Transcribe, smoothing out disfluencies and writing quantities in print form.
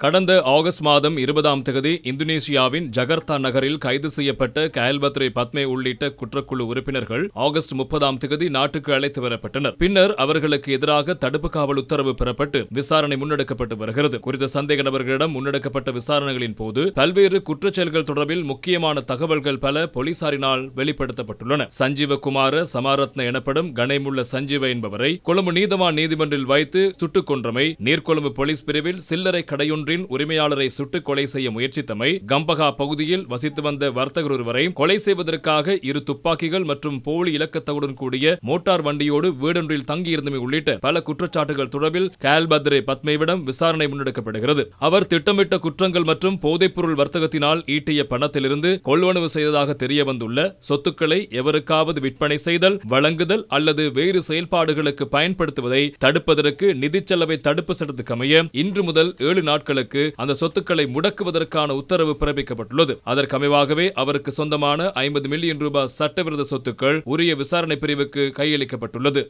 கடந்த ஆகஸ்ட் மாதம் 20ஆம் தேதி இந்தோனேசியாவின் ஜகர்த்தா நகரில் கைது செய்யப்பட்ட கயல்பத்ரே பத்மே உள்ளிட்ட குற்றக்குழு உறுப்பினர்கள் ஆகஸ்ட் 30ஆம் தேதி நாட்டுக்கு அழைத்து வரப்பட்டனர். பின்னர் அவர்களுக்கு எதிராக தடுப்பு காவல் உத்தரவு பெறப்பட்டு விசாரணை முன்னெடுக்கப்பட்டு வருகிறது. குறித்த சந்தேக நபர்களிடம் முன்னெடுக்கப்பட்ட விசாரணைகளின் போது பல்வேறு குற்றச்செயல்கள் தொடர்பில் முக்கியமான தகவல்கள் பல போலீசாரினால் வெளிப்படுத்தப்பட்டுள்ளன. சஞ்சீவ குமார சமாரத்ன எனப்படும் கணேமுள்ள சஞ்சீவ என்பவரை கொழும்பு நீதவான் நீதிமன்றில் வைத்து சுட்டுக் கொன்றமை, நீர்கொழும்பு போலீஸ் பிரிவில் சில்லறை கடையொன்றின் உரிமையாளரை சுட்டுக் கொலை செய்ய முயற்சித்தமை, கம்பகா பகுதியில் வசித்து வந்த வர்த்தகர் ஒருவரை கொலை செய்வதற்காக 2 துப்பாக்கிகள் மற்றும் போலி இலக்கத்தவுடன் கூடிய மோட்டார் வண்டியோடு வீடொன்றில் தங்கியிருந்தமை உள்ளிட்ட பல குற்றச்சாட்டுகள் தொடர்பில் கயல்பத்ரே பத்மேவிடம் விசாரணை முன்னெடுக்கப்படுகிறது. அவர் திட்டமிட்ட குற்றங்கள் மற்றும் போதைப்பொருள் வர்த்தகத்தினால் ஈட்டிய பணத்திலிருந்து கொள்வனவு செய்ததாக தெரிய வந்துள்ள சொத்துக்களை எவருக்காவது விற்பனை செய்தல், வழங்குதல் அல்லது வேறு செயல்பாடுகளுக்கு பயன்படுத்துவதை தடுப்பதற்கு நிதிச் செலவை தடுப்பு சட்டத்துக்கமைய இன்று முதல் 7 நாட்களுக்கு அந்த சொத்துக்களை முடக்குவதற்கான உத்தரவு பிறப்பிக்கப்பட்டுள்ளது. அதற்கமைவாகவே அவருக்கு சொந்தமான 50 மில்லியன் ரூபாய் சட்டவிரோத சொத்துக்கள் உரிய விசாரணை பிரிவுக்கு கையளிக்கப்பட்டுள்ளது.